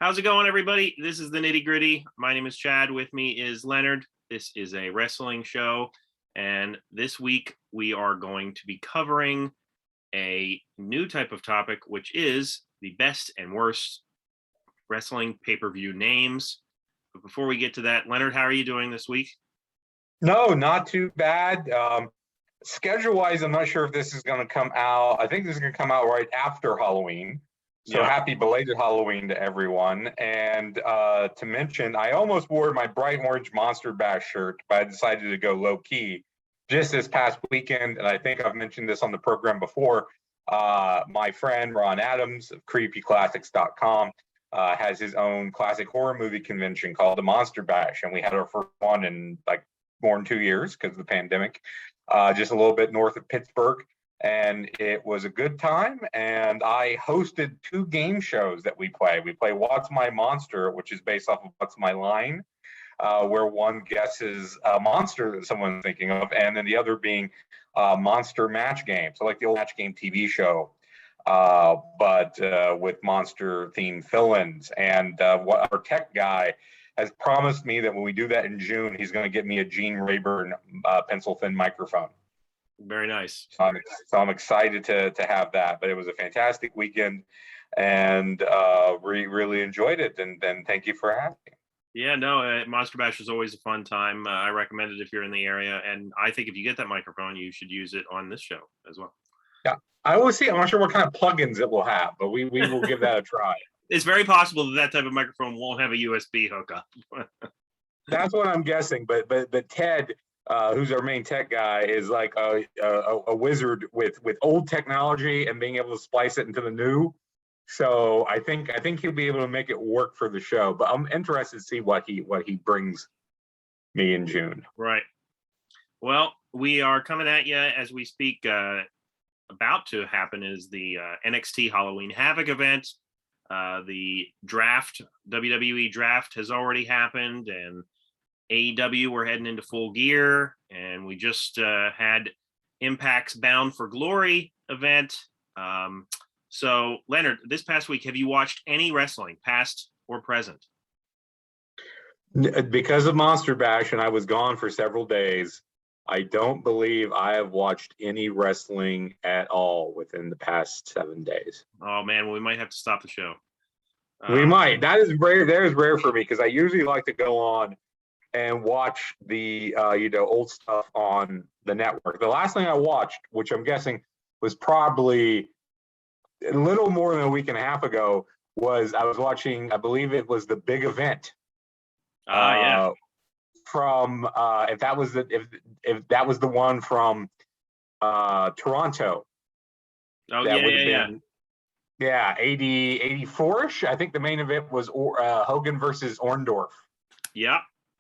How's it going, everybody? This is the Nitty Gritty. My name is Chad. With me is Leonard. This is a wrestling show. And this week we are going to be covering a new type of topic, which is the best and worst wrestling pay-per-view names. But before we get to that, Leonard, how are you doing this week? No, not too bad. Schedule-wise, I'm not sure if this is going to come out. I think this is going to come out right after Halloween. So Happy belated Halloween to everyone. And to mention, I almost wore my bright orange Monster Bash shirt, but I decided to go low-key just this past weekend. And I think I've mentioned this on the program before. My friend Ron Adams of creepyclassics.com has his own classic horror movie convention called the Monster Bash. And we had our first one in like more than 2 years because of the pandemic, just a little bit north of Pittsburgh. And it was a good time. And I hosted 2 game shows that we play. We play What's My Monster, which is based off of What's My Line, where one guesses a monster that someone's thinking of, and then the other being Monster Match Game. So like the old Match Game TV show, but with monster-themed fill-ins. And what our tech guy has promised me that when we do that in June, he's going to get me a Gene Rayburn pencil-thin microphone. Very nice. So I'm excited to have that. But it was a fantastic weekend, and really enjoyed it. And thank you for having me. Yeah, no, Monster Bash is always a fun time. I recommend it if you're in the area. And I think if you get that microphone, you should use it on this show as well. Yeah, I will see. I'm not sure what kind of plugins it will have, but we will give that a try. It's very possible that type of microphone won't have a USB hookup. That's what I'm guessing. But Ted, who's our main tech guy, is like a wizard with old technology and being able to splice it into the new. So I think he'll be able to make it work for the show. But I'm interested to see what he brings me in June. Right. Well, we are coming at you as we speak. About to happen is the NXT Halloween Havoc event. The draft, WWE draft, has already happened, and AEW, we're heading into full gear, and we just had Impact's Bound for Glory event. So, Leonard, this past week, have you watched any wrestling, past or present? Because of Monster Bash, and I was gone for several days, I don't believe I have watched any wrestling at all within the past 7 days. Oh, man, well, we might have to stop the show. We might. That is rare. That is rare for me because I usually like to go on and watch the old stuff on the network. The last thing I watched, which I'm guessing was probably a little more than a week and a half ago, was I was watching, I believe it was The Big Event. Yeah. From if that was the one from Toronto. Oh, that yeah. Yeah, 84-ish. I think the main event was Hogan versus Orndorf. Yeah,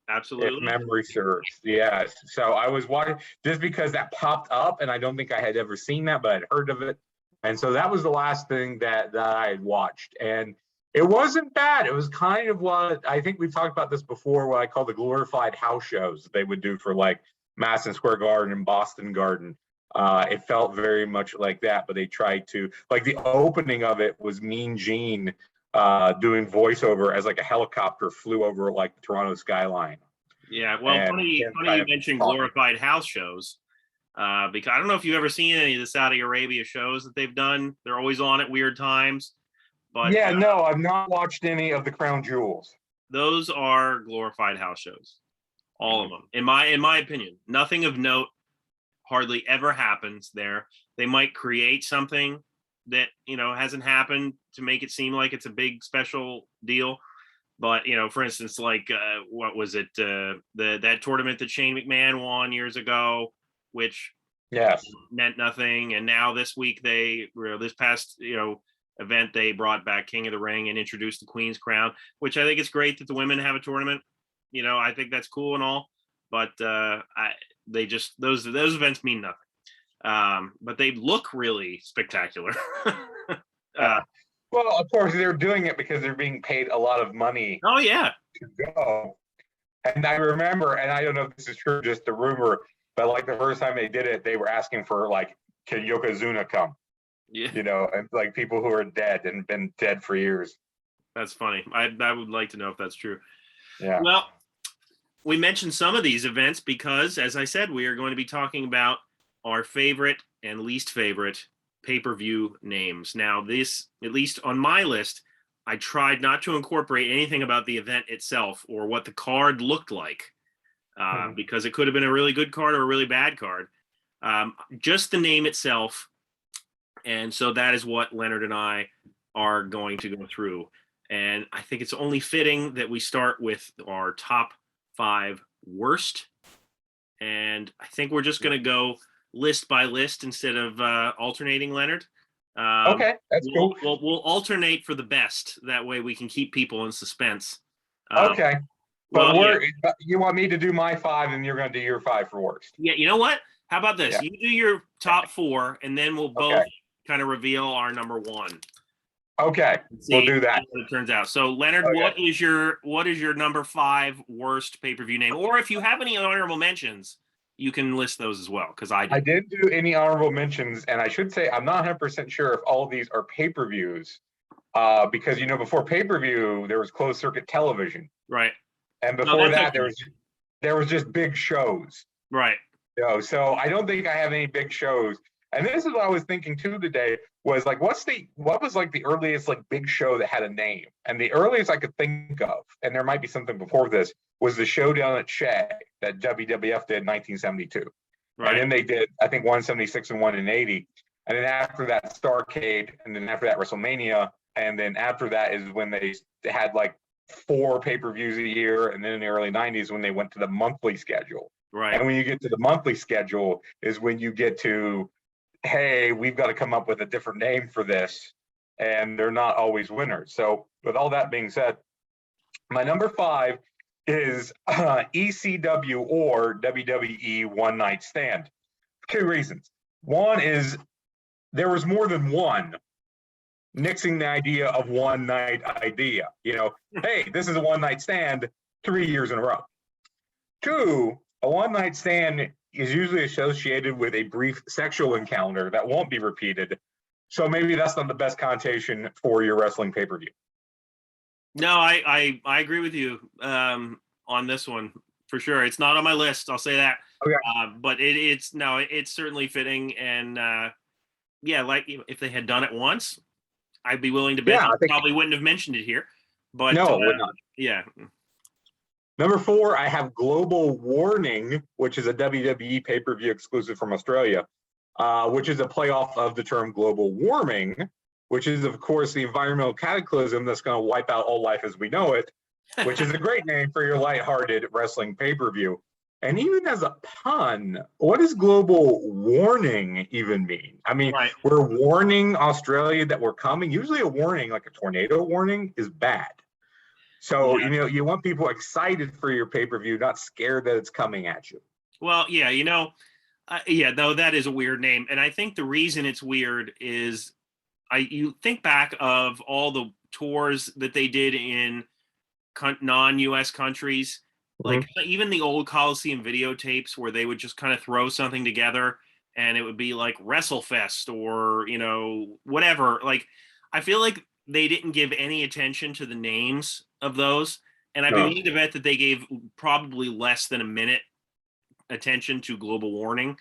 absolutely. If memory serves. Yes. So I was watching just because that popped up, and I don't think I had ever seen that, but I'd heard of it. And so that was the last thing that I had watched. And it wasn't bad. It was kind of what I think we've talked about this before, what I call the glorified house shows that they would do for like Madison Square Garden and Boston Garden. It felt very much like that, but they tried to, like, the opening of it was Mean Gene doing voiceover as like a helicopter flew over like the Toronto skyline. Yeah, well, funny you mentioned glorified house shows, because I don't know if you've ever seen any of the Saudi Arabia shows that they've done. They're always on at weird times. But yeah, no, I've not watched any of the Crown Jewels. Those are glorified house shows, all of them. In my opinion, nothing of note hardly ever happens there. They might create something that hasn't happened to make it seem like it's a big special deal. But for instance, like what was it? That tournament that Shane McMahon won years ago, which meant nothing. And now this week this past event, they brought back King of the Ring and introduced the Queen's Crown, which I think it's great that the women have a tournament. I think that's cool and all, but those events mean nothing. But they look really spectacular. Well, of course, they're doing it because they're being paid a lot of money. Oh, yeah. To go. And I remember, and I don't know if this is true, just a rumor, but like the first time they did it, they were asking for like, can Yokozuna come? Yeah. And like people who are dead and been dead for years. That's funny. I would like to know if that's true. Yeah. Well, we mentioned some of these events because, as I said, we are going to be talking about our favorite and least favorite pay-per-view names. Now, this, at least on my list, I tried not to incorporate anything about the event itself or what the card looked like, because it could have been a really good card or a really bad card. Just the name itself. And so that is what Leonard and I are going to go through. And I think it's only fitting that we start with our top 5 worst. And I think we're just going to go list by list instead of alternating, Leonard. Okay, that's cool. We'll alternate for the best. That way we can keep people in suspense. Okay. But well, you want me to do my 5 and you're going to do your 5 for worst? Yeah, you know what? How about this? Yeah. You do your top 4 and then we'll both kind of reveal our number 1. Okay, we'll do that. What it turns out. So, Leonard, what is your number 5 worst pay-per-view name? Or if you have any honorable mentions, you can list those as well, because I didn't do any honorable mentions, and I should say I'm not 100% sure if all of these are pay-per-views, because before pay-per-view there was closed circuit television, right? And before that there was just big shows, right? So I don't think I have any big shows. And this is what I was thinking too today, was like, what was like the earliest like big show that had a name? And the earliest I could think of, and there might be something before this, was the Showdown at Shea that WWF did in 1972. Right. And then they did, I think, 176 and 1 in 80. And then after that, Starrcade, and then after that, Wrestlemania. And then after that is when they had like 4 pay-per-views a year. And then in the early 90s, when they went to the monthly schedule. Right. And when you get to the monthly schedule is when you get to, hey, we've got to come up with a different name for this, and they're not always winners. So with all that being said, my number 5 is ECW or WWE One Night Stand. 2 reasons. One is there was more than one nixing the idea of one night idea. Hey, this is a one night stand 3 years in a row. 2, a one night stand is usually associated with a brief sexual encounter that won't be repeated. So maybe that's not the best connotation for your wrestling pay-per-view. No, I agree with you on this one for sure. It's not on my list, I'll say that. Okay. But it's certainly fitting. And like if they had done it once, I'd be willing to bet they probably wouldn't have mentioned it here. But no, would not. Yeah. Number 4, I have Global Warning, which is a WWE pay-per-view exclusive from Australia, which is a playoff of the term global warming, which is, of course, the environmental cataclysm that's going to wipe out all life as we know it, which is a great name for your lighthearted wrestling pay-per-view. And even as a pun, what does global warning even mean? I mean, we're warning Australia that we're coming. Usually a warning, like a tornado warning, is bad. So, you want people excited for your pay-per-view, not scared that it's coming at you. Well, no, that is a weird name. And I think the reason it's weird is you think back of all the tours that they did in non-US countries, like even the old Coliseum videotapes where they would just kind of throw something together and it would be like WrestleFest or, whatever. Like, I feel like they didn't give any attention to the names of those. And I'd be willing to bet that they gave probably less than a minute attention to global warning,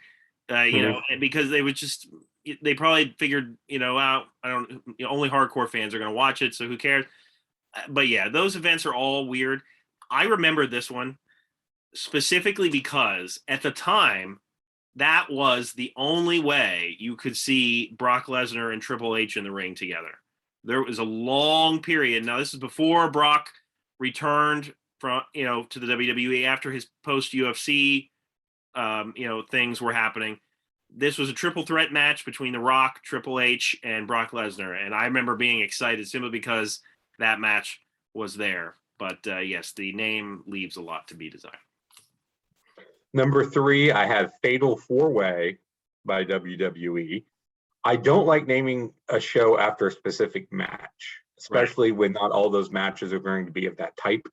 because they probably figured, only hardcore fans are going to watch it. So who cares? But yeah, those events are all weird. I remember this one specifically because at the time, that was the only way you could see Brock Lesnar and Triple H in the ring together. There was a long period. Now, this is before Brock returned from, to the WWE after his post UFC, things were happening. This was a triple threat match between The Rock, Triple H, and Brock Lesnar. And I remember being excited simply because that match was there. But yes, the name leaves a lot to be desired. Number 3, I have Fatal 4-Way by WWE. I don't like naming a show after a specific match, especially when not all those matches are going to be of that type.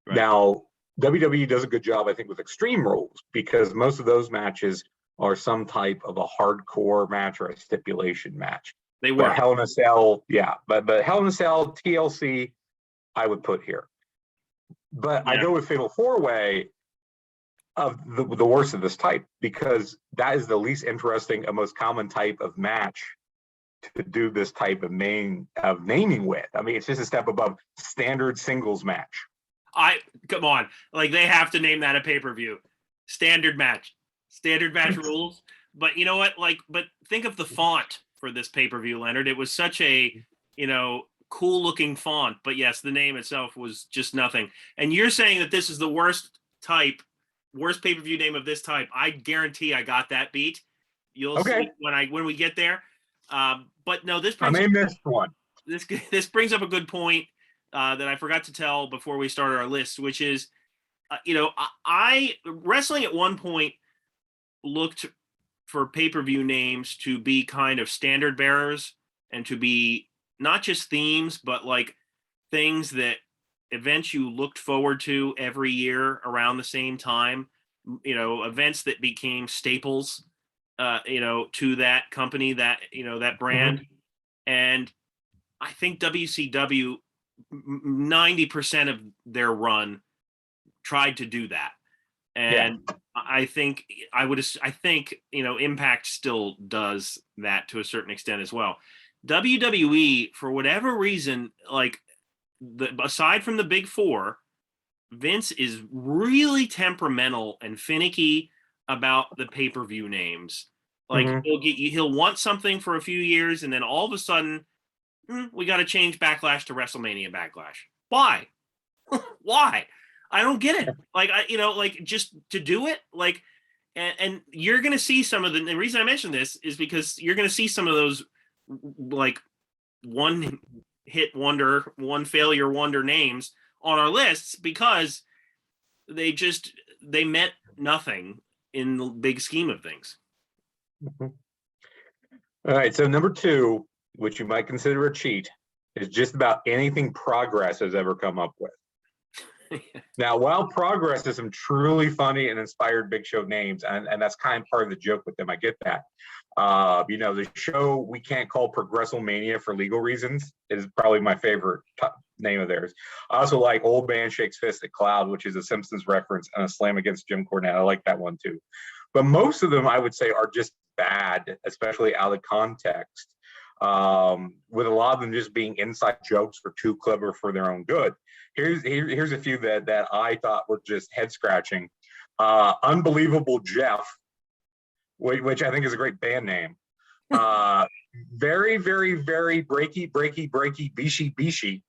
Right. Now, WWE does a good job, I think, with Extreme Rules, because most of those matches are some type of a hardcore match or a stipulation match. They were. Hell in a Cell, but Hell in a Cell, TLC, I would put here. But I Yeah. go with Fatal 4-Way of the worst of this type, because that is the least interesting and most common type of match to do this type of naming with. I mean, it's just a step above standard singles match. Come on, like they have to name that a pay-per-view. Standard match rules. But you know what? Like, but think of the font for this pay-per-view, Leonard. It was such a, cool looking font, but yes, the name itself was just nothing. And you're saying that this is the worst pay-per-view name of this type. I guarantee I got that beat. You'll see when we get there. But no, this brings I may miss one. This brings up a good point that I forgot to tell before we started our list, which is, I wrestling at one point looked for pay-per-view names to be kind of standard bearers and to be not just themes, but like things that events you looked forward to every year around the same time, events that became staples, to that company, that brand. Mm-hmm. And I think WCW, 90% of their run tried to do that. And I think Impact still does that to a certain extent as well. WWE, for whatever reason, like aside from the big four, Vince is really temperamental and finicky about the pay-per-view names. Like he'll want something for a few years, and then all of a sudden, we got to change Backlash to Wrestlemania Backlash. Why? Why? I don't get it. Like just to do it, like, and you're gonna see some of the reason I mention this is because you're gonna see some of those like one hit wonder, one failure wonder names on our lists because they meant nothing in the big scheme of things. All right, so number 2, which you might consider a cheat, is just about anything Progress has ever come up with. Now, while Progress is some truly funny and inspired Big Show names, and that's kind of part of the joke with them, I get that. The show we can't call Progresslemania for legal reasons is probably my favorite name of theirs. I also like Old Man Shakes Fist at Cloud, which is a Simpsons reference and a slam against Jim Cornette. I like that one too. But most of them, I would say, are just bad, especially out of context, with a lot of them just being inside jokes or too clever for their own good. Here's a few that I thought were just head scratching. Unbelievable Jeff, which I think is a great band name. Very, very, very breaky, bishi,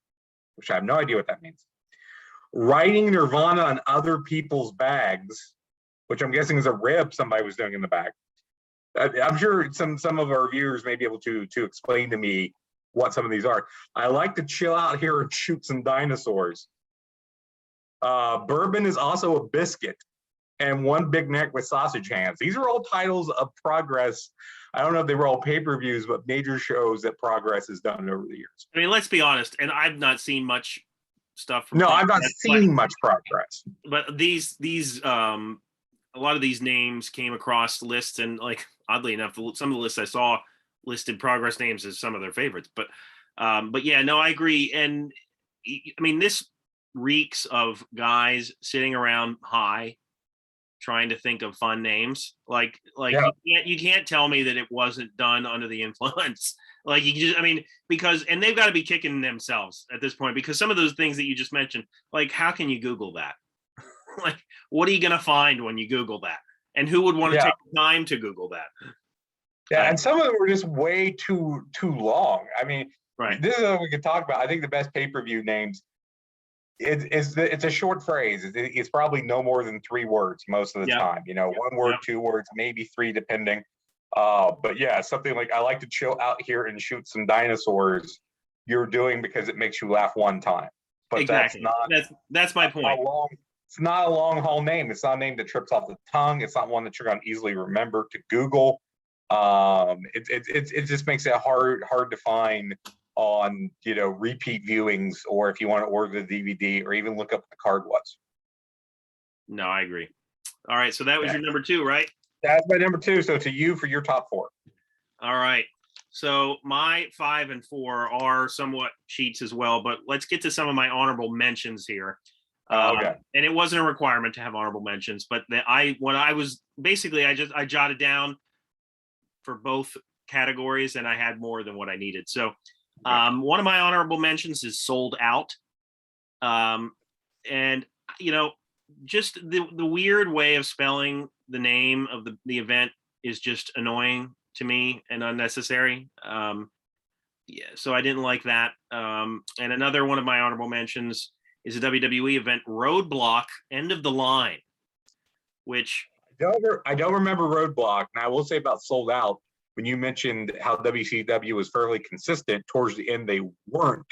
which I have no idea what that means. Writing Nirvana on other people's bags, which I'm guessing is a rib somebody was doing in the bag. I'm sure some of our viewers may be able to explain to me what some of these are. I like to chill out here and shoot some dinosaurs. Bourbon is also a biscuit, and one big neck with sausage hands. These are all titles of Progress. I don't know if they were all pay-per-views, but major shows that Progress has done over the years. I mean, let's be honest, and I've not seen much stuff from I've not seen much Progress. But these a lot of these names came across lists, and like oddly enough, some of the lists I saw listed Progress names as some of their favorites. But yeah, no, I agree. And I mean, this reeks of guys sitting around high trying to think of fun names. Like you can't tell me that it wasn't done under the influence. Like because they've got to be kicking themselves at this point, because some of those things that you just mentioned, like how can you Google that? Like, what are you going to find when you Google that? And who would want to take the time to Google that? Yeah, and some of them were just way too long. I mean, right. This is what we could talk about. I think the best pay-per-view names, it's a short phrase. It's probably no more than 3 words most of the time. 1 word, 2 words, maybe 3 depending. But yeah, something like I like to chill out here and shoot some dinosaurs. You're doing because it makes you laugh one time. But exactly. That's my point. It's not a long haul name. It's not a name that trips off the tongue. It's not one that you're going to easily remember to Google. It just makes it hard to find on repeat viewings, or if you want to order the DVD or even look up what the card was. No, I agree. All right, so that was your number 2, right? That's my number 2. So to you for your top 4. All right. So my 5 and 4 are somewhat cheats as well, but let's get to some of my honorable mentions here. Okay. And it wasn't a requirement to have honorable mentions, but I jotted down for both categories, and I had more than what I needed. So one of my honorable mentions is Sold Out. And just the weird way of spelling the name of the event is just annoying to me and unnecessary. So I didn't like that. And another one of my honorable mentions is a WWE event, Roadblock, End of the Line, which I don't remember Roadblock. And I will say about Sold Out, when you mentioned how WCW was fairly consistent, towards the end they weren't.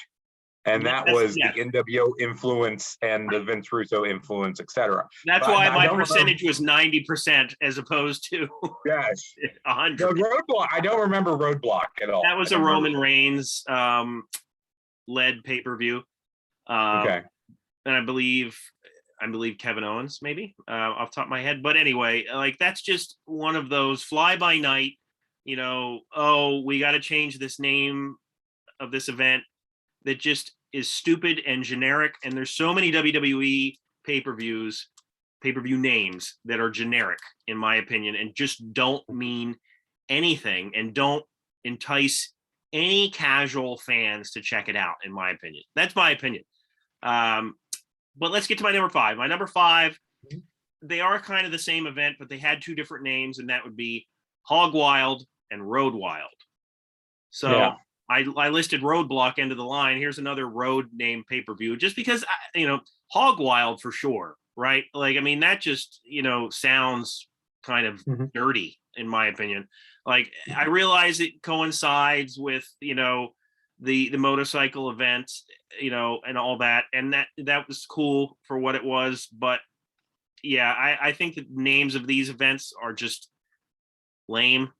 And that was the NWO influence and the Vince Russo influence, etc. That's why my percentage was 90% as opposed to 100. The Roadblock, I don't remember Roadblock at all. That was a Roman Reigns led pay-per-view. Okay. And I believe Kevin Owens, maybe, off the top of my head. But anyway, like, that's just one of those fly-by-night, we got to change this name of this event, that just is stupid and generic. And there's so many WWE pay-per-view names that are generic, in my opinion, and just don't mean anything and don't entice any casual fans to check it out, in my opinion. That's my opinion. But let's get to my number 5. My number 5, they are kind of the same event, but they had 2 different names, and that would be Hog Wild and Road Wild. So I listed Roadblock, End of the Line. Here's another road name pay-per-view, just because, Hog Wild for sure, right? Like, I mean, that just, sounds kind of dirty, in my opinion. Like, I realize it coincides with, the motorcycle event, and all that. And that was cool for what it was. But yeah, I think the names of these events are just lame,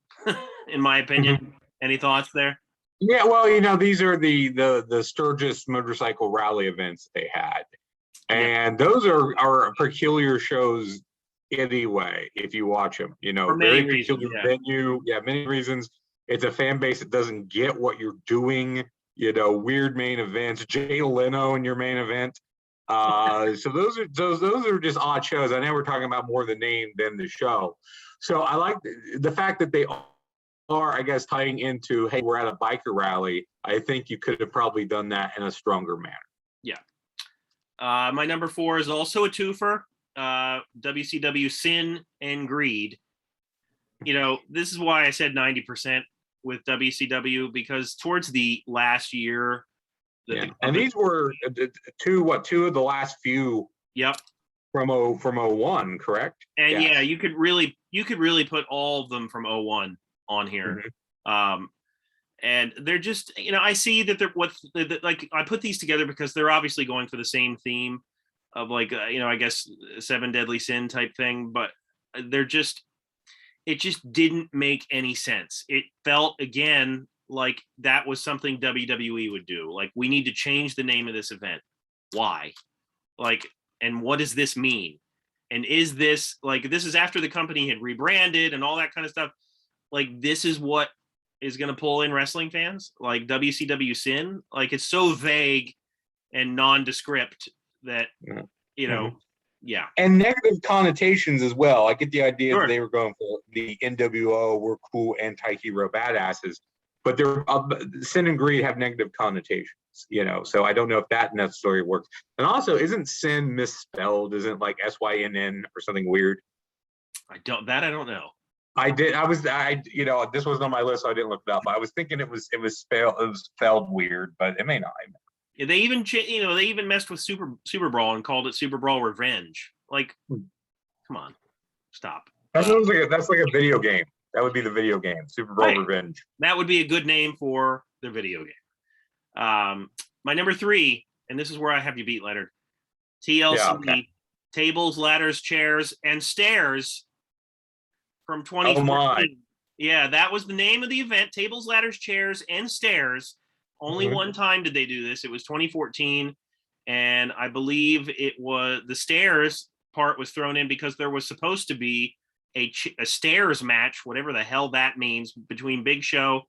in my opinion. Any thoughts there? Yeah, well, these are the Sturgis motorcycle rally events they had. And those are peculiar shows anyway, if you watch them. For very many peculiar reasons, venue. Yeah, many reasons. It's a fan base that doesn't get what you're doing. Weird main events. Jay Leno in your main event. So those are just odd shows. I know we're talking about more the name than the show. So I like the fact that they are, I guess, tying into, hey, we're at a biker rally. I think you could have probably done that in a stronger manner. Yeah. My number 4 is also a twofer. WCW Sin and Greed. This is why I said 90% with WCW, because towards the last year, and these were two of the last few. Yep. From 01, correct? And yes. you could really put all of them from 01 on here. And they're just, I see that they're like, I put these together because they're obviously going for the same theme of, like, I guess 7 Deadly Sin type thing, but it just didn't make any sense. It felt, again, like that was something WWE would do. Like, we need to change the name of this event. Why? Like, and what does this mean? And is this, like, this is after the company had rebranded and all that kind of stuff. Like, this is what is going to pull in wrestling fans, like WCW Sin. Like, it's so vague and nondescript that, yeah. And negative connotations as well. I get the idea that they were going for the NWO, we're cool anti-hero badasses, but they're Sin and Greed have negative connotations, so I don't know if that necessarily works. And also, isn't Sin misspelled? Isn't like SYNN or something weird? I don't know. This wasn't on my list, so I didn't look it up. I was thinking it was spelled weird, but it may not. Yeah, they even messed with Super Brawl and called it Super Brawl Revenge. Like, come on, stop. That's like a video game. That would be the video game, Super Brawl Revenge. That would be a good name for the video game. My number 3, and this is where I have you beat, Leonard. TLC, Tables, Ladders, Chairs, and Stairs from 2014. Oh my. Yeah, that was the name of the event, Tables, Ladders, Chairs, and Stairs. Only one time did they do this. It was 2014, and I believe it was the stairs part was thrown in because there was supposed to be a stairs match, whatever the hell that means, between Big Show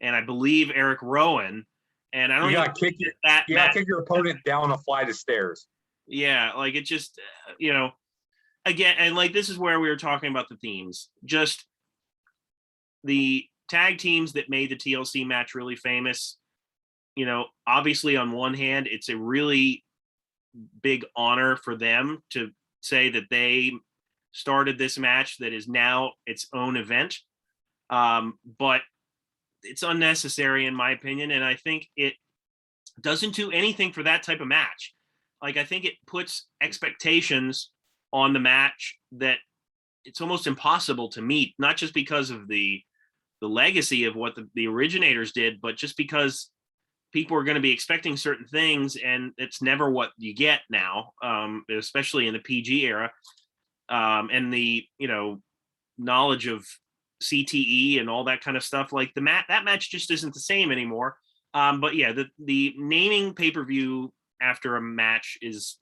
and I believe Eric Rowan. And I don't You even gotta kick that match. kick your opponent down a flight of stairs. Yeah, like it just again, and like this is where we were talking about the themes. Just the tag teams that made the TLC match really famous. Obviously on one hand, it's a really big honor for them to say that they started this match that is now its own event. But it's unnecessary in my opinion. And I think it doesn't do anything for that type of match. Like, I think it puts expectations on the match that it's almost impossible to meet, not just because of the legacy of what the originators did, but just because people are going to be expecting certain things, and it's never what you get now, especially in the PG era, and the knowledge of CTE and all that kind of stuff. Like that match just isn't the same anymore. But yeah, the naming pay-per-view after a match is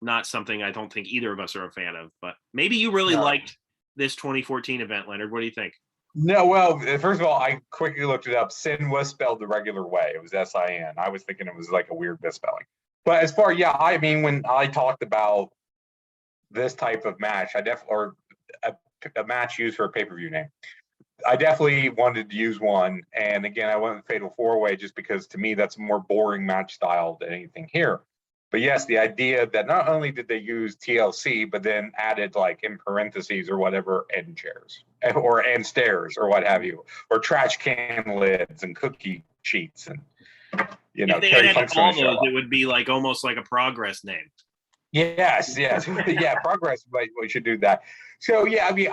not something I don't think either of us are a fan of. But maybe you really liked this 2014 event, Leonard. What do you think? No, well, first of all, I quickly looked it up. Sin was spelled the regular way. It was S-I-N. I was thinking it was like a weird misspelling. But as far, I mean, when I talked about this type of match, or a match used for a pay-per-view name, I definitely wanted to use one. And again, I went with Fatal 4-Way just because to me that's a more boring match style than anything here. But yes, the idea that not only did they use TLC, but then added like in parentheses or whatever, end chairs or end stairs or what have you, or trash can lids and cookie sheets and if they had all those, it would be like almost like a Progress name. Yes. Yeah, Progress. We should do that. So yeah, I mean,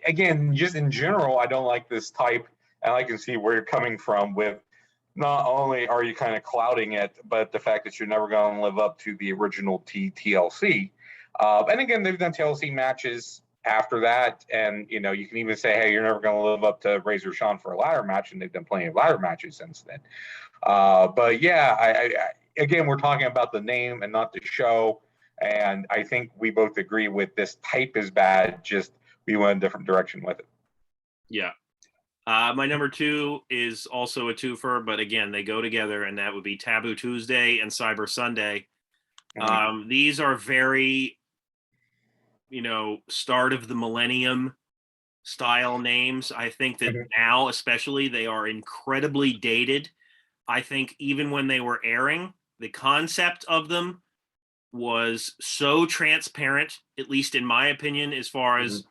again, just in general, I don't like this type, and I can see where you're coming from with. Not only are you kind of clouding it, but the fact that you're never going to live up to the original TLC. And again, they've done TLC matches after that, and you can even say, hey, you're never going to live up to Razor Sean for a ladder match, and they've done plenty of ladder matches since then. But yeah, again, we're talking about the name and not the show. And I think we both agree with this type is bad, just we went a different direction with it. Yeah. My number 2 is also a twofer, but again, they go together, and that would be Taboo Tuesday and Cyber Sunday. Mm-hmm. These are very, start of the millennium style names. I think that now, especially, they are incredibly dated. I think even when they were airing, the concept of them was so transparent, at least in my opinion, as far as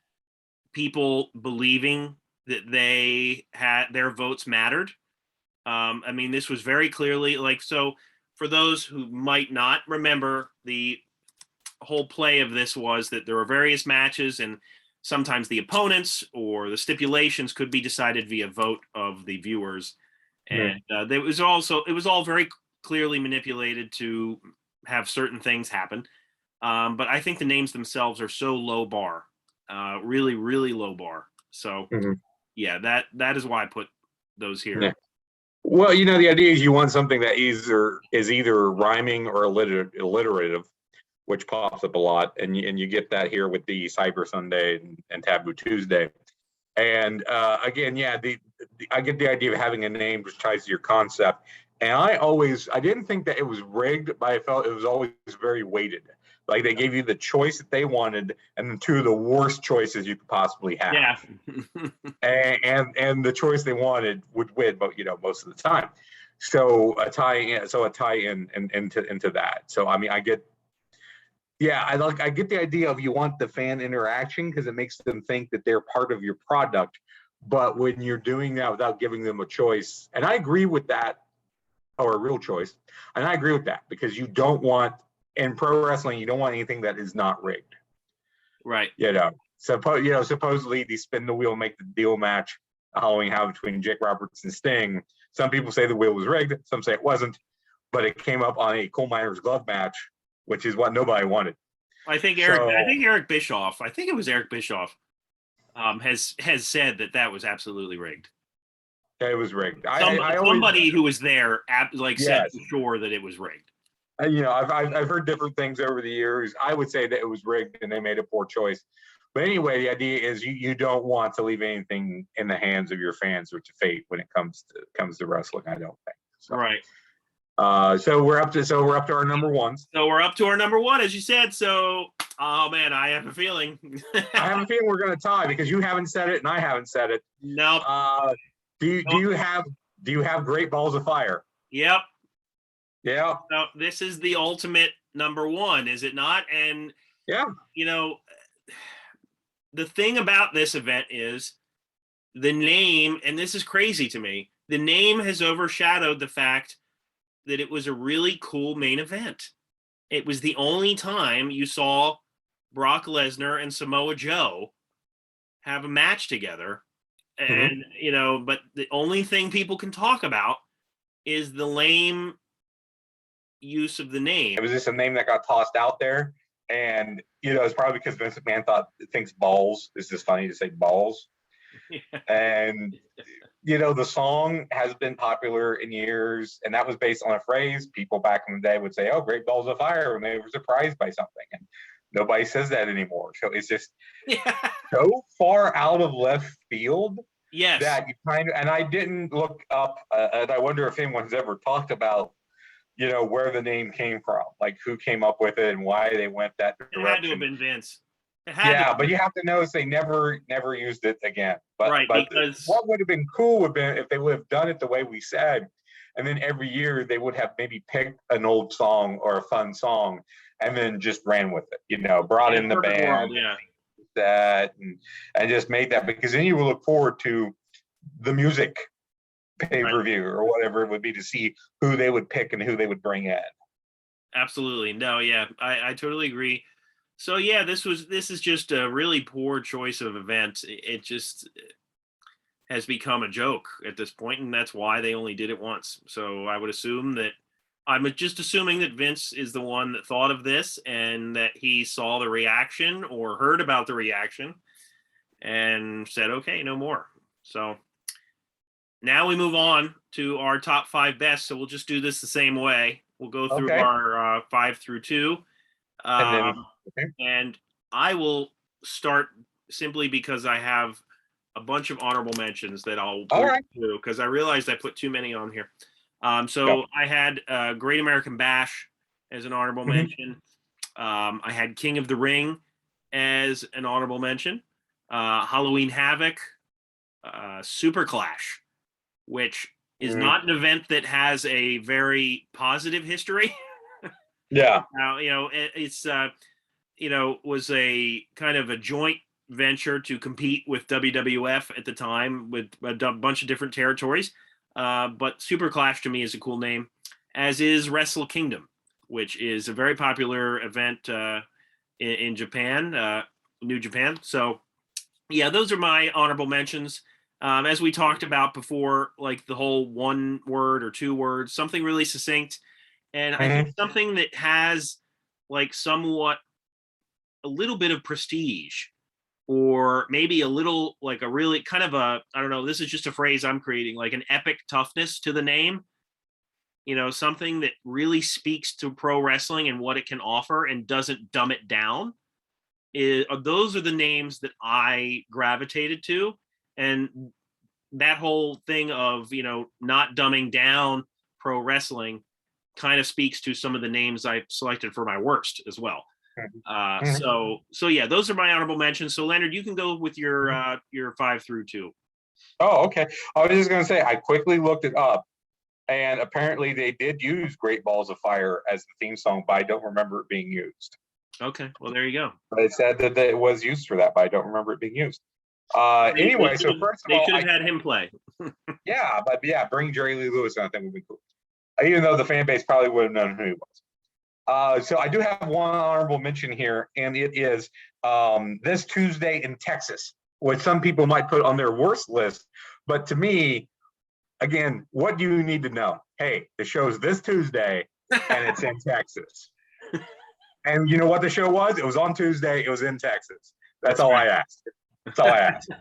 people believing that they had their votes mattered. I mean, this was very clearly so for those who might not remember, the whole play of this was that there were various matches, and sometimes the opponents or the stipulations could be decided via vote of the viewers. And it was all very clearly manipulated to have certain things happen. But I think the names themselves are so low bar, really, really low bar. So yeah, that is why I put those here. Yeah. Well, the idea is you want something that is either rhyming or alliterative, which pops up a lot, and you get that here with the Cyber Sunday and Taboo Tuesday. And again, I get the idea of having a name which ties to your concept. And I didn't think that it was rigged, but I felt it was always very weighted. Like they gave you the choice that they wanted, and then 2 of the worst choices you could possibly have. Yeah. and the choice they wanted would win, but most of the time. So a tie in into that. So I mean, I get the idea of you want the fan interaction because it makes them think that they're part of your product. But when you're doing that without giving them a choice, and I agree with that, or a real choice, and I agree with that because you don't want. In pro wrestling, you don't want anything that is not rigged. Right. Supposedly the spin the wheel, make the deal match, Halloween Havoc between Jake Roberts and Sting. Some people say the wheel was rigged. Some say it wasn't, but it came up on a coal miner's glove match, which is what nobody wanted. I think Eric Bischoff. I think it was Eric Bischoff. Has said that was absolutely rigged. It was rigged. Somebody who was there said for sure that it was rigged. I've heard different things over the years. I would say that it was rigged and they made a poor choice. But anyway, the idea is you don't want to leave anything in the hands of your fans or to fate when it comes to wrestling. I don't think so. Right. So we're up to our number ones. So we're up to our number one, as you said. So, oh man, I have a feeling. I have a feeling we're going to tie because you haven't said it and I haven't said it. Nope. Do you have Great Balls of Fire? Yep. Yeah. So this is the ultimate number one, is it not? And yeah, the thing about this event is the name, and this is crazy to me, the name has overshadowed the fact that it was a really cool main event. It was the only time you saw Brock Lesnar and Samoa Joe have a match together. And, but the only thing people can talk about is the lame use of the name. It was just a name that got tossed out there. And, it's probably because Vince McMahon thinks balls is just funny to say balls. Yeah. And, the song has been popular in years, and that was based on a phrase. People back in the day would say, "Oh, Great Balls of Fire," when they were surprised by something. And nobody says that anymore. So it's just so far out of left field. Yes. That you and I didn't look up, and I wonder if anyone's ever talked about, where the name came from, like who came up with it and why they went that direction. It had to have been Vince. But you have to notice they never used it again. But because what would have been cool would have been if they would have done it the way we said, and then every year they would have maybe picked an old song or a fun song and then just ran with it. Brought in the band, that and just made that, because then you will look forward to the music pay-per-view or whatever it would be to see who they would pick and who they would bring in. Absolutely. No, yeah, I totally agree. So yeah, this is just a really poor choice of event. It just has become a joke at this point, and that's why they only did it once. So I'm just assuming that Vince is the one that thought of this and that he saw the reaction or heard about the reaction and said, okay, no more. So now we move on to our top 5 best. So we'll just do this the same way. We'll go through our 5 through 2. And I will start simply because I have a bunch of honorable mentions that I'll go through, because I realized I put too many on here. I had Great American Bash as an honorable mention. I had King of the Ring as an honorable mention. Halloween Havoc, Super Clash, which is not an event that has a very positive history. Yeah. Now, it's was a kind of a joint venture to compete with WWF at the time with a bunch of different territories. But Super Clash to me is a cool name, as is Wrestle Kingdom, which is a very popular event in Japan, New Japan. So, yeah, those are my honorable mentions. As we talked about before, like the whole 1 word or 2 words, something really succinct. And I think something that has like somewhat a little bit of prestige, or maybe a little like a really kind of a, I don't know, this is just a phrase I'm creating, like an epic toughness to the name, something that really speaks to pro wrestling and what it can offer and doesn't dumb it down. Those are the names that I gravitated to. And that whole thing of, not dumbing down pro wrestling kind of speaks to some of the names I selected for my worst as well. So yeah, those are my honorable mentions. So Leonard, you can go with your 5 through 2. Oh, okay. I was just going to say, I quickly looked it up, and apparently they did use Great Balls of Fire as the theme song, but I don't remember it being used. Okay, well, there you go. But it said that it was used for that, but I don't remember it being used. Anyway, so first of all, they should have had him play. Bring Jerry Lee Lewis on. I think would be cool. Even though the fan base probably would have known who he was. So I do have one honorable mention here, and it is this Tuesday in Texas, which some people might put on their worst list. But to me, again, what do you need to know? Hey, the show's this Tuesday, and it's in Texas. And you know what the show was? It was on Tuesday. It was in Texas. That's all I asked. That's all I asked.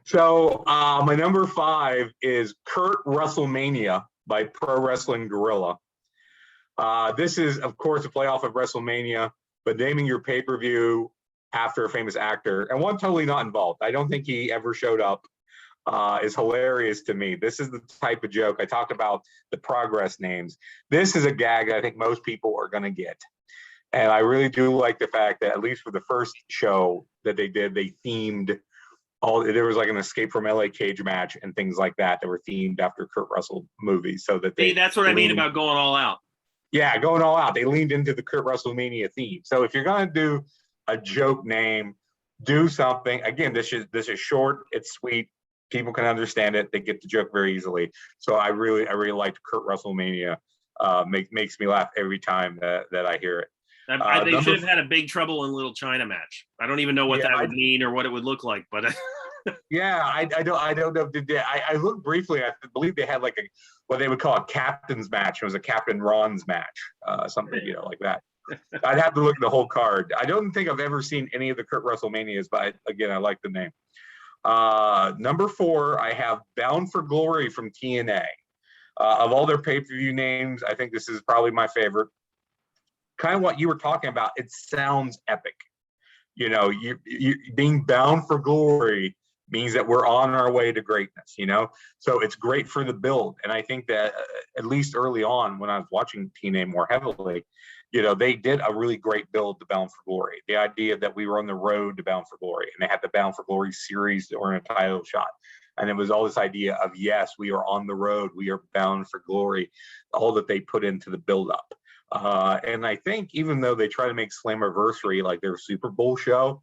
So my number 5 is Kurt Wrestlemania by Pro Wrestling Guerrilla. This is, of course, a playoff of WrestleMania, but naming your pay-per-view after a famous actor, and one totally not involved. I don't think he ever showed up. Is hilarious to me. This is the type of joke I talked about, the progress names. This is a gag I think most people are going to get. And I really do like the fact that at least for the first show that they did, they themed there was like an Escape from LA cage match and things like that were themed after Kurt Russell movies. So that See, that's what I mean about going all out. Yeah, going all out. They leaned into the Kurt Russellmania theme. So if you're going to do a joke name, do something. Again, this is short, it's sweet. People can understand it. They get the joke very easily. So I really liked Kurt Russellmania. Makes me laugh every time that I hear it. They should have had a Big Trouble in Little China match. I don't even know what that would mean or what it would look like, but yeah, I don't know. I looked briefly. I believe they had like what they would call a captain's match. It was a Captain Ron's match, something like that. I'd have to look at the whole card. I don't think I've ever seen any of the Kurt Russellmanias, but again, I like the name. Number 4, I have Bound for Glory from TNA. Of all their pay-per-view names, I think this is probably my favorite. Kind of what you were talking about. It sounds epic. You being bound for glory means that we're on our way to greatness, So it's great for the build. And I think that at least early on when I was watching TNA more heavily, they did a really great build to Bound for Glory. The idea that we were on the road to Bound for Glory, and they had the Bound for Glory series or a title shot. And it was all this idea of, yes, we are on the road. We are bound for glory, all that they put into the buildup. And I think even though they try to make Slammiversary like their Super Bowl show,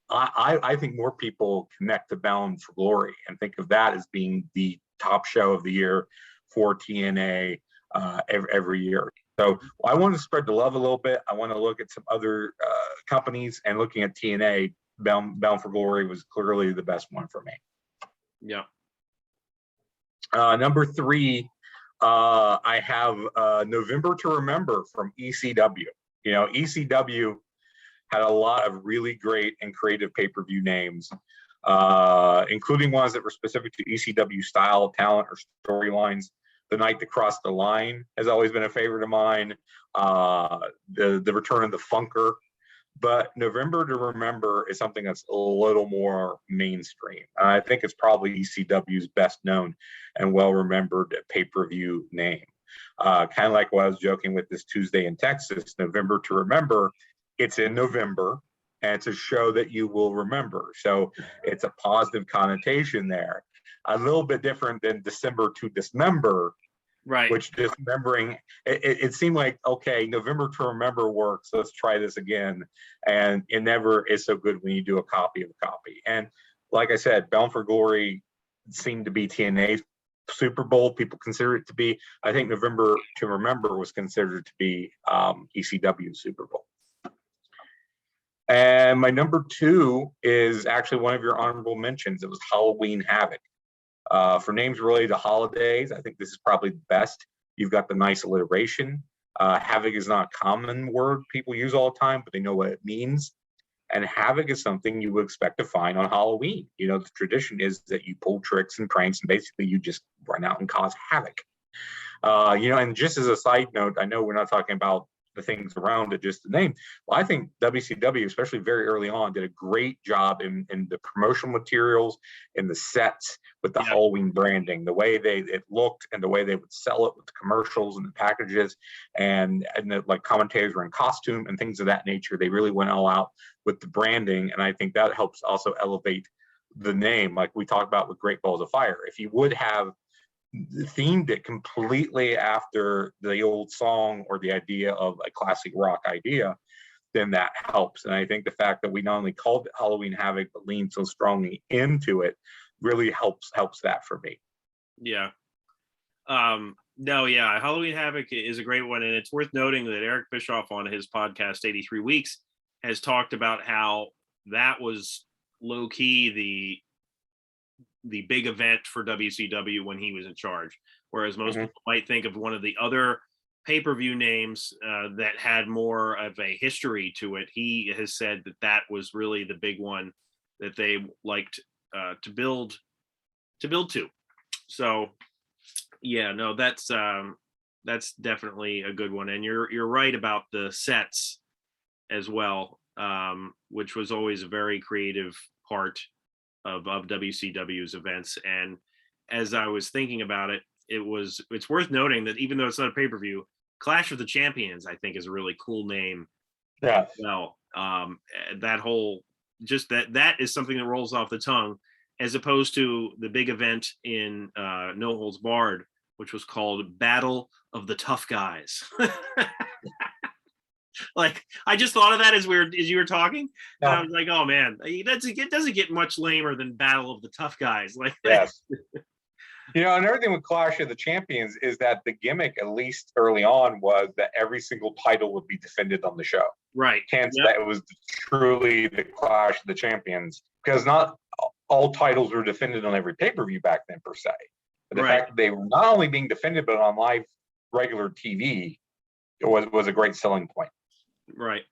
I think more people connect to Bound for Glory and think of that as being the top show of the year for TNA every year. So I want to spread the love a little bit. I want to look at some other companies, and looking at TNA, Bound for Glory was clearly the best one for me. Yeah. Number 3, I have November to Remember from ECW. ECW had a lot of really great and creative pay-per-view names, including ones that were specific to ECW style, talent, or storylines. The Night That Crossed the Line has always been a favorite of mine. The Return of the Funker. But November to Remember is something that's a little more mainstream. I think it's probably ECW's best known and well-remembered pay-per-view name. Kind of like what I was joking with this Tuesday in Texas, November to Remember, it's in November, and it's a show that you will remember. So it's a positive connotation there. A little bit different than December to Dismember, right? Which dismembering, it seemed like, okay, November to Remember works. Let's try this again. And it never is so good when you do a copy of a copy. And like I said, Bound for Glory seemed to be TNA's Super Bowl. People consider it to be. I think November to Remember was considered to be ECW's Super Bowl. And my number 2 is actually one of your honorable mentions. It was Halloween Havoc. For names related to holidays, I think this is probably the best. You've got the nice alliteration. Havoc is not a common word people use all the time, but they know what it means. And havoc is something you would expect to find on Halloween. The tradition is that you pull tricks and pranks, and basically you just run out and cause havoc. And just as a side note, I know we're not talking about the things around it, just the name. Well, I think WCW, especially very early on, did a great job in the promotional materials, in the sets, with the Halloween branding, the way it looked, and the way they would sell it with the commercials and the packages, and like commentators were in costume and things of that nature. They really went all out with the branding, and I think that helps also elevate the name, like we talked about with Great Balls of Fire. If you would have themed it completely after the old song or the idea of a classic rock idea, then that helps. And I think the fact that we not only called it Halloween Havoc but leaned so strongly into it really helps that for me. Yeah. Halloween Havoc is a great one, and it's worth noting that Eric Bischoff on his podcast 83 Weeks has talked about how that was low key the big event for WCW when he was in charge, whereas most people might think of one of the other pay-per-view names that had more of a history to it. He has said that was really the big one that they liked to build to. So yeah, no, that's definitely a good one. And you're right about the sets as well. which was always a very creative part of WCW's events. And as I was thinking about it, it's worth noting that even though it's not a pay-per-view, Clash of the Champions, I think, is a really cool name. Yeah. Well, that whole that is something that rolls off the tongue, as opposed to the big event in No Holds Barred, which was called Battle of the Tough Guys. Like, I just thought of that as you were talking, and I was like, oh man, it doesn't get much lamer than Battle of the Tough Guys. Like, yes. Another thing with Clash of the Champions is that the gimmick, at least early on, was that every single title would be defended on the show. Right. Hence, that it was truly the Clash of the Champions, because not all titles were defended on every pay-per-view back then, per se. But the fact that they were not only being defended, but on live, regular TV, was a great selling point. Right.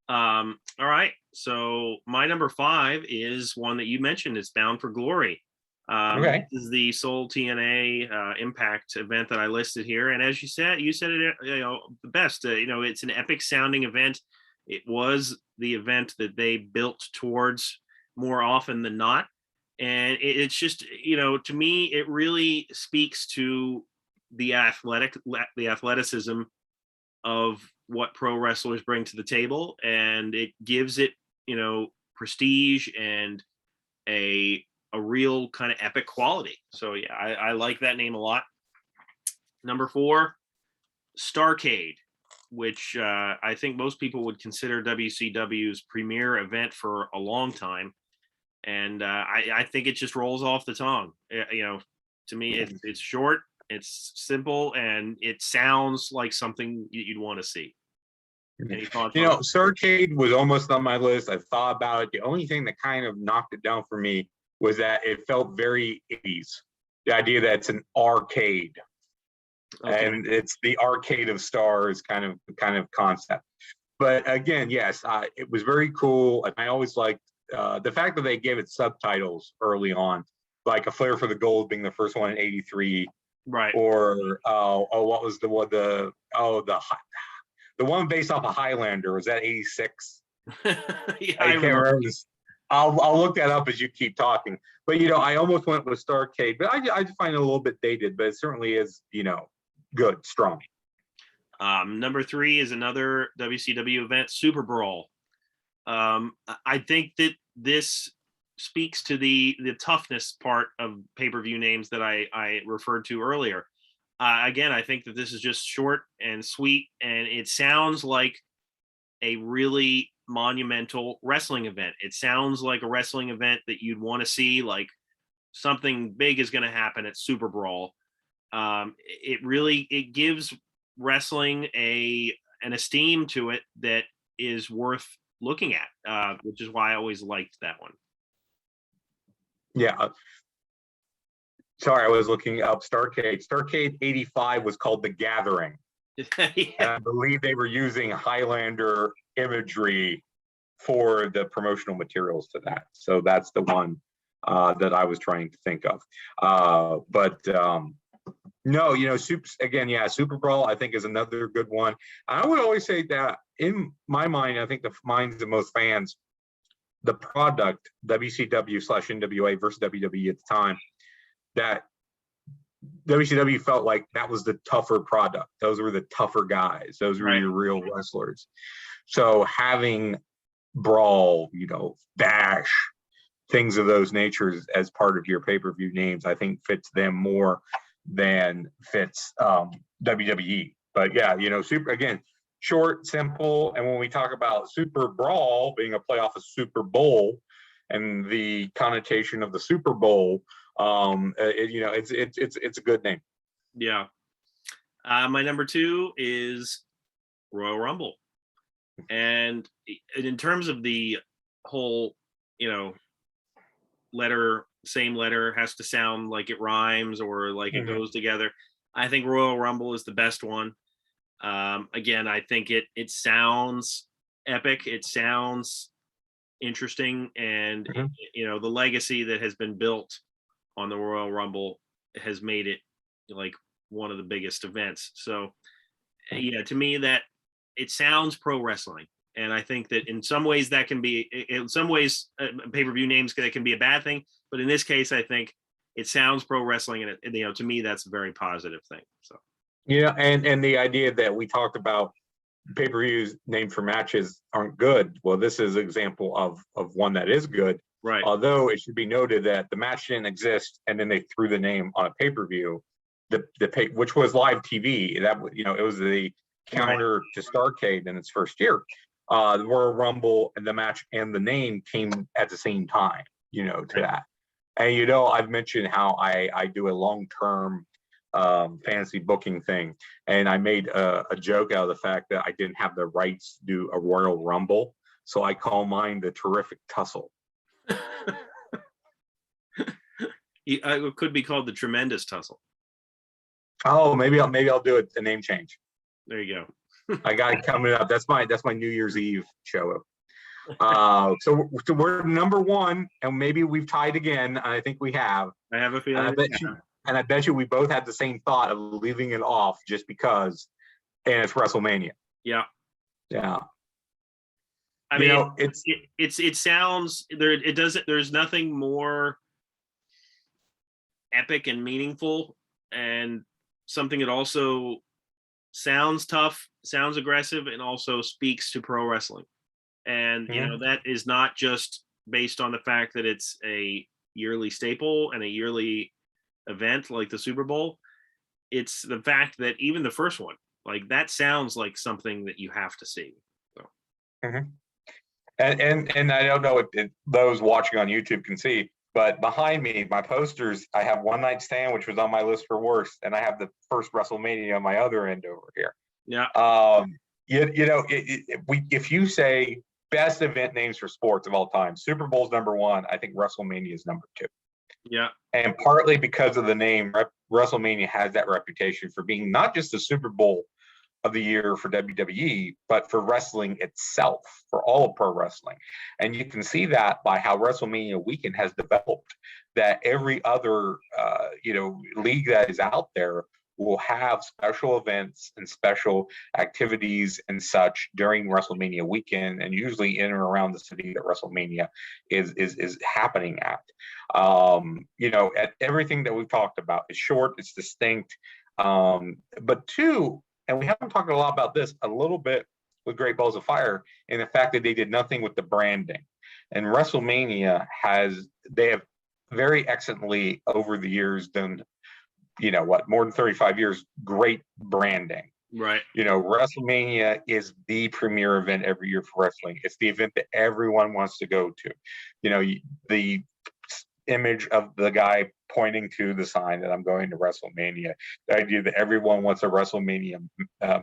All right. So my number 5 is one that you mentioned. It's Bound for Glory. Okay. This is the sole TNA Impact event that I listed here, and as you said it, the best. It's an epic sounding event. It was the event that they built towards more often than not, and it's just, to me, it really speaks to the athleticism of what pro wrestlers bring to the table, and it gives it, prestige and a real kind of epic quality. So yeah, I like that name a lot. Number 4, Starrcade, which I think most people would consider WCW's premier event for a long time, and I think it just rolls off the tongue. To me, it's short, it's simple, and it sounds like something you'd want to see. Any thoughts? Starrcade was almost on my list. I thought about it. The only thing that kind of knocked it down for me was that it felt very 80s. The idea that it's an arcade, and it's the arcade of stars kind of concept. But again, yes, it was very cool, and I always liked the fact that they gave it subtitles early on, like A Flair for the Gold being the first one in '83, right? Or what was the one based off of Highlander? Was that '86? Yeah, I can't remember. I'll look that up as you keep talking. But I almost went with Starrcade, but I find it a little bit dated, but it certainly is good, strong. Number 3 is another WCW event, Super Brol. I think that this speaks to the toughness part of pay-per-view names that I referred to earlier. Again, I think that this is just short and sweet, and it sounds like a really monumental wrestling event. It sounds like a wrestling event that you'd want to see, like something big is going to happen at Super Brawl. It gives wrestling an esteem to it that is worth looking at, which is why I always liked that one. Yeah. Sorry, I was looking up Starrcade. Starrcade '85 was called The Gathering. Yeah. And I believe they were using Highlander imagery for the promotional materials to that. So that's the one that I was trying to think of. No, Super Brawl, I think, is another good one. I would always say that in my mind, I think the minds of most fans, the product WCW/NWA versus WWE at the time, that WCW felt like that was the tougher product. Those were the tougher guys. Those were your real wrestlers. So having Brawl, Bash, things of those natures as part of your pay-per-view names, I think fits them more than fits WWE. But yeah, super, short, simple. And when we talk about Super Brawl being a play off of Super Bowl and the connotation of the Super Bowl, it's a good name. Yeah. My number 2 is Royal Rumble. And in terms of the whole, same letter has to sound like it rhymes or like it goes together, I think Royal Rumble is the best one. Again, I think it sounds epic. It sounds interesting. And, the legacy that has been built on the Royal Rumble has made it like one of the biggest events. So yeah, to me, that it sounds pro wrestling. And I think that in some ways that can be, in some ways, pay-per-view names that can be a bad thing. But in this case, I think it sounds pro wrestling, and to me, that's a very positive thing. So and the idea that we talked about, pay-per-views named for matches aren't good. Well, this is an example of one that is good. right, Although it should be noted that the match didn't exist, and then they threw the name on a pay-per-view, which was live TV. That it was the counter to Starrcade in its first year. The Royal Rumble and the match and the name came at the same time. To that. And I've mentioned how I do a long-term fantasy booking thing, and I made a joke out of the fact that I didn't have the rights to do a Royal Rumble, so I call mine the Terrific Tussle. It could be called the Tremendous Tussle. Oh, maybe I'll do it a name change. There you go. I got it coming up. That's my New Year's Eve show. So we're number one, and maybe we've tied again. I think we have. I have a feeling. And I bet you we both had the same thought of leaving it off just because, and it's WrestleMania. Yeah. Yeah. I mean, it sounds there. It doesn't. There's nothing more epic and meaningful, and something that also sounds tough, sounds aggressive, and also speaks to pro wrestling. And that is not just based on the fact that it's a yearly staple and a yearly event like the Super Bowl. It's the fact that even the first one, like, that sounds like something that you have to see. So. Mm-hmm. And I don't know if those watching on YouTube can see, but behind me, my posters, I have One Night Stand, which was on my list for worst, and I have the first WrestleMania on my other end over here. Yeah. If you say best event names for sports of all time, Super Bowl's number one. I think WrestleMania is number two. Yeah. And partly because of the name, WrestleMania has that reputation for being not just the Super Bowl of the year for WWE, but for wrestling itself, for all of pro wrestling. And you can see that by how WrestleMania weekend has developed, that every other league that is out there will have special events and special activities and such during WrestleMania weekend, and usually in or around the city that WrestleMania is happening at. At everything that we've talked about is short, it's distinct, but two, and we haven't talked a lot about this, a little bit with Great Balls of Fire, and the fact that they did nothing with the branding. And WrestleMania they have very excellently over the years done, more than 35 years, great branding. Right. WrestleMania is the premier event every year for wrestling. It's the event that everyone wants to go to. The image of the guy pointing to the sign that I'm going to WrestleMania, the idea that everyone wants a WrestleMania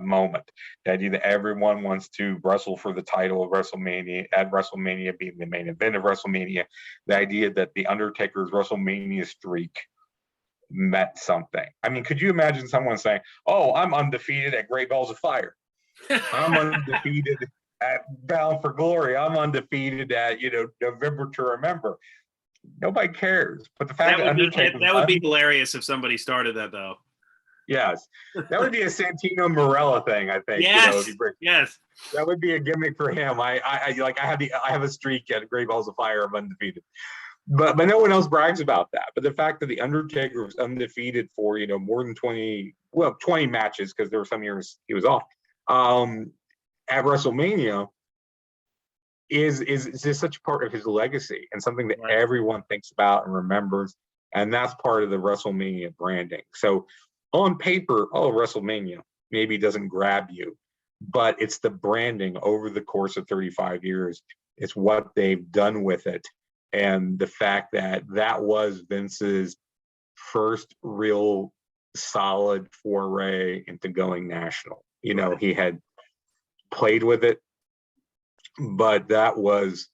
moment, the idea that everyone wants to wrestle for the title of WrestleMania, at WrestleMania being the main event of WrestleMania, the idea that the Undertaker's WrestleMania streak meant something. I mean, could you imagine someone saying, "Oh, I'm undefeated at Great Balls of Fire. I'm undefeated at Bound for Glory. I'm undefeated at November to Remember." Nobody cares. But the fact that would be hilarious if somebody started that, though. Yes, that would be a Santino Marella thing, I think. Yes, yes, that would be a gimmick for him. I have a streak at Great Balls of Fire of undefeated. But no one else brags about that. But the fact that the Undertaker was undefeated for more than 20 matches, because there were some years he was off at WrestleMania, is just such a part of his legacy and something that everyone thinks about and remembers, and that's part of the WrestleMania branding. So on paper, WrestleMania maybe doesn't grab you, but it's the branding over the course of 35 years. It's what they've done with it. And the fact that was Vince's first real solid foray into going national. He had played with it, but that was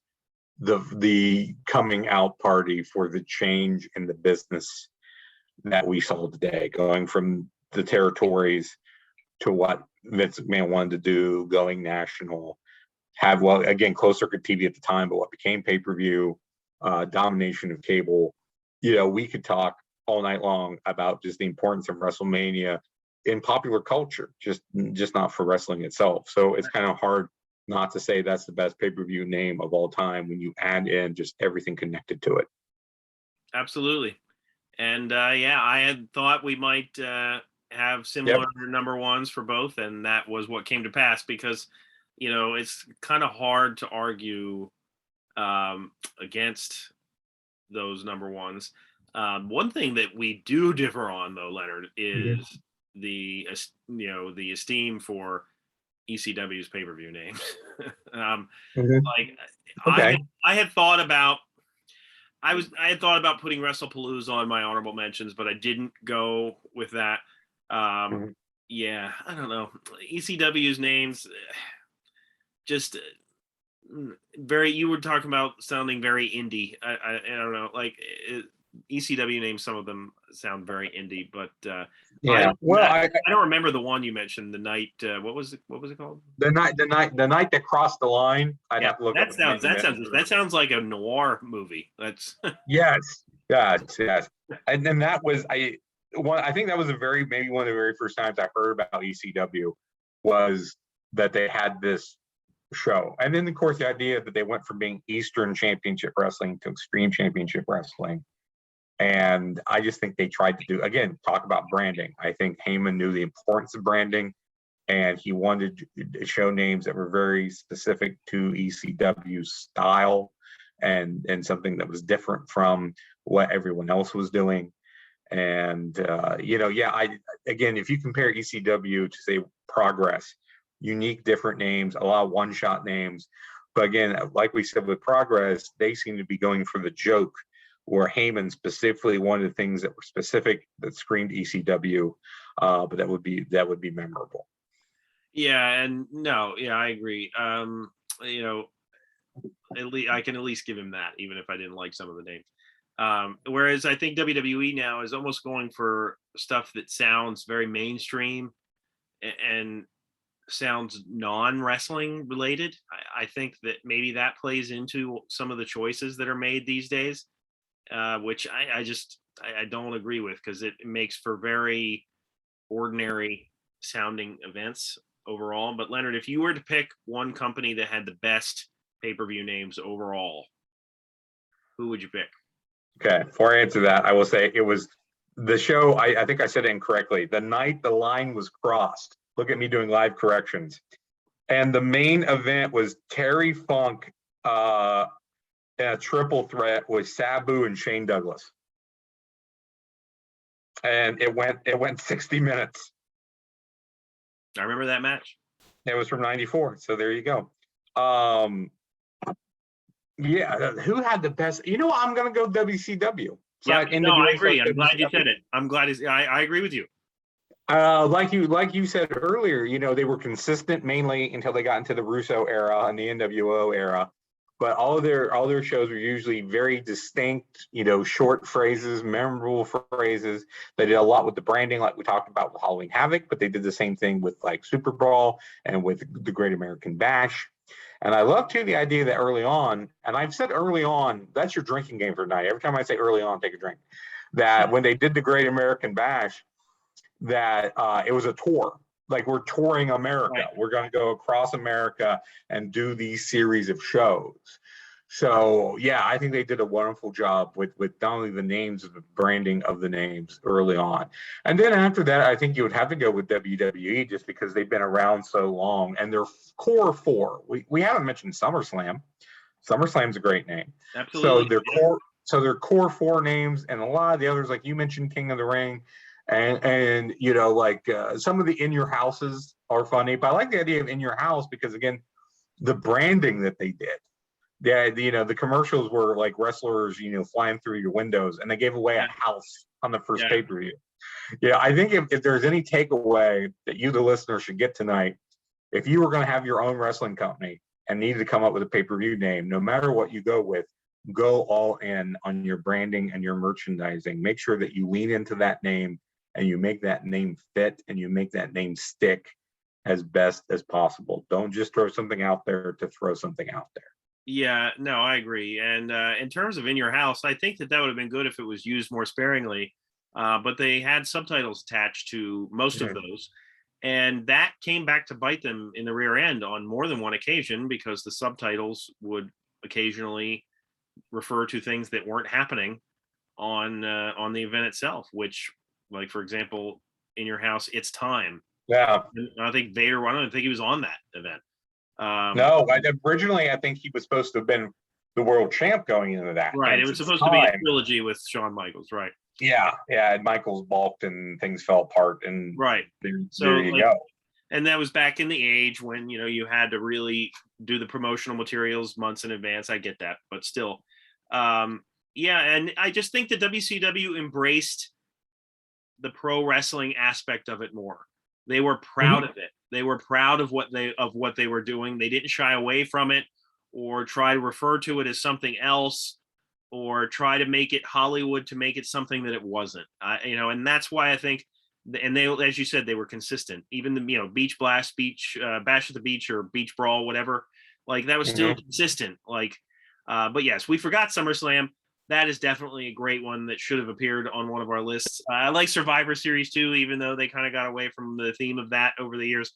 the coming out party for the change in the business that we saw today, going from the territories to what Vince McMahon wanted to do, going national, have, closed circuit TV at the time, but what became pay-per-view, domination of cable. We could talk all night long about just the importance of WrestleMania in popular culture, just not for wrestling itself. So it's kind of hard not to say that's the best pay-per-view name of all time when you add in just everything connected to it. Absolutely. And yeah, I had thought we might have similar number ones for both, and that was what came to pass because, it's kind of hard to argue against those number ones. One thing that we do differ on, though, Leonard, is the esteem for ECW's pay-per-view names. Like Okay. I had thought about. I had thought about putting WrestlePalooza on my honorable mentions, but I didn't go with that. Yeah, I don't know. ECW's names just very. You were talking about sounding very indie. I don't know. Like ECW names, some of them sound very indie, but yeah. I don't remember the one you mentioned. The night. What was it called? The night that crossed the line. I'd have to look that up that sounds like a noir movie. That's yes. And then that was I think that was maybe one of the very first times I heard about ECW was that they had this show. And then of course the idea that they went from being Eastern Championship Wrestling to Extreme Championship Wrestling. And I just think they tried to talk about branding. I think Heyman knew the importance of branding, and he wanted to show names that were very specific to ECW's style and something that was different from what everyone else was doing. And if you compare ECW to say Progress, unique, different names, a lot of one-shot names. But again, like we said with Progress, they seem to be going for the joke, where Heyman specifically wanted things that were specific that screamed ECW, but that would be memorable. Yeah, and no, yeah, I agree. At least I can at least give him that, even if I didn't like some of the names. Whereas I think WWE now is almost going for stuff that sounds very mainstream and sounds non-wrestling related. I think that maybe that plays into some of the choices that are made these days, which I don't agree with, because it makes for very ordinary sounding events overall. But Leonard, if you were to pick one company that had the best pay-per-view names overall, who would you pick? Okay, before I answer that, I will say it was the show. I think I said it incorrectly. The night the line was crossed. Look at me doing live corrections. And the main event was Terry Funk in a triple threat with Sabu and Shane Douglas. And it went 60 minutes. I remember that match. It was from '94. So there you go. Yeah, who had the best? I'm going to go WCW. Yeah, no, I agree. I'm glad you said it. I'm glad I agree with you. Like you said earlier, they were consistent mainly until they got into the Russo era and the NWO era. But all their shows were usually very distinct, short phrases, memorable phrases. They did a lot with the branding, like we talked about with Halloween Havoc, but they did the same thing with like Super Brawl and with the Great American Bash. And I love too the idea that early on, and I've said early on, that's your drinking game for tonight. Every time I say early on, take a drink. That when they did the Great American Bash, that it was a tour. Like, we're touring America. Right. We're going to go across America and do these series of shows. So, yeah, I think they did a wonderful job with not only the names, the branding of the names early on. And then after that, I think you would have to go with WWE just because they've been around so long. And their core four, we haven't mentioned SummerSlam. SummerSlam's a great name. Absolutely. So their core four names, and a lot of the others, like you mentioned, King of the Ring, and some of the In Your Houses are funny, but I like the idea of In Your House because, again, the branding that they did. The commercials were like wrestlers, flying through your windows, and they gave away a house on the first pay-per-view. Yeah, I think if there's any takeaway that you, the listener, should get tonight, if you were going to have your own wrestling company and needed to come up with a pay-per-view name, no matter what you go with, go all in on your branding and your merchandising. Make sure that you lean into that name and you make that name fit and you make that name stick as best as possible. Don't just throw something out there to throw something out there. Yeah, no, I agree. And in terms of In Your House, I think that would have been good if it was used more sparingly. But they had subtitles attached to most of those. And that came back to bite them in the rear end on more than one occasion, because the subtitles would occasionally refer to things that weren't happening on the event itself, which, like, for example, In Your House, It's Time. Yeah. And I think Vader, I don't think he was on that event. No, originally I think he was supposed to have been the world champ going into that. Right. It was supposed to be a trilogy with Shawn Michaels, right? Yeah, and Michaels balked and things fell apart, and right. There you go. And that was back in the age when, you had to really do the promotional materials months in advance. I get that, but still, yeah. And I just think that WCW embraced the pro wrestling aspect of it more. They were proud of it. They were proud of what they were doing. They didn't shy away from it or try to refer to it as something else or try to make it Hollywood to make it something that it wasn't. And that's why I think, and they, as you said, they were consistent. Even the Beach Blast, Bash at the Beach, or Beach Brawl, whatever, like that was still consistent. Like, but yes, we forgot SummerSlam. That is definitely a great one that should have appeared on one of our lists. I like Survivor Series too, even though they kind of got away from the theme of that over the years.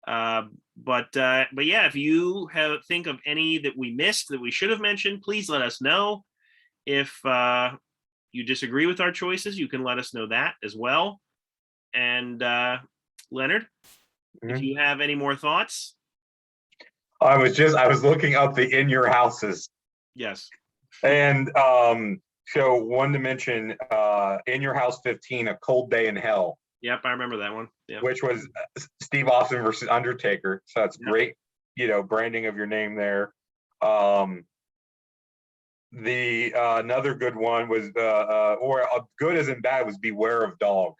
But yeah, if you think of any that we missed that we should have mentioned, please let us know. If you disagree with our choices, you can let us know that as well. And Leonard, if you have any more thoughts. I was looking up the In Your Houses. Yes. And so one to mention, In Your House 15, A Cold Day in Hell. Yep, I remember that one. Yep. Which was Steve Austin versus Undertaker. So that's great, branding of your name there. The another good one was, or good as in bad, was Beware of Dog.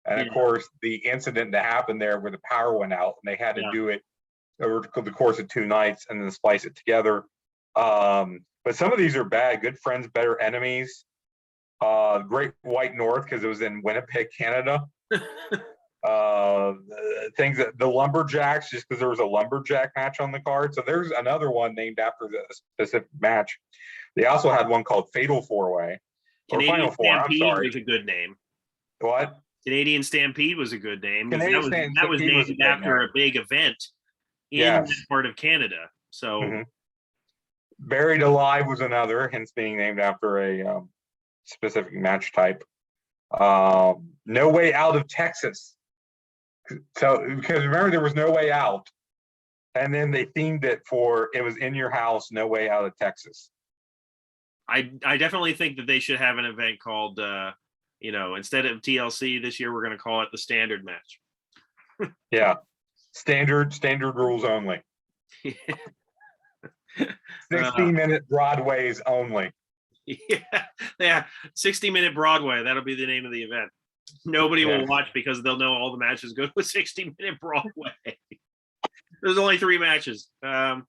And of course, the incident that happened there where the power went out and they had to do it over the course of 2 nights and then splice it together. But some of these are bad. Good Friends, Better Enemies. Great White North, because it was in Winnipeg, Canada. Things that the Lumberjacks, just because there was a Lumberjack match on the card. So there's another one named after the specific match. They also had one called Fatal 4-Way. Canadian Stampede was a good name. What? Canadian Stampede was a good name. That was named after a big event in that part of Canada. So Buried Alive was another, hence being named after a specific match type. No Way Out of Texas. So, because remember, there was No Way Out, and then they themed it it was In Your House, No Way Out of Texas. I definitely think that they should have an event called, instead of TLC this year, we're going to call it the Standard Match. Yeah, standard rules only. 60-minute Broadways only. Yeah, 60-minute Broadway. That'll be the name of the event. Nobody will watch because they'll know all the matches go with 60-minute Broadway. There's only 3 matches. All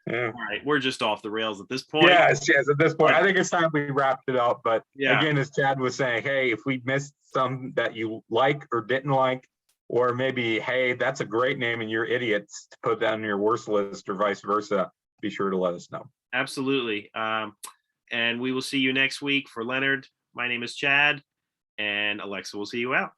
right, we're just off the rails at this point. Yes. At this point, I think it's time we wrapped it up. But again, as Chad was saying, hey, if we missed some that you like or didn't like, or maybe, hey, that's a great name and you're idiots to put that on your worst list, or vice versa, be sure to let us know. Absolutely. And we will see you next week. For Leonard, my name is Chad, and Alexa will see you out.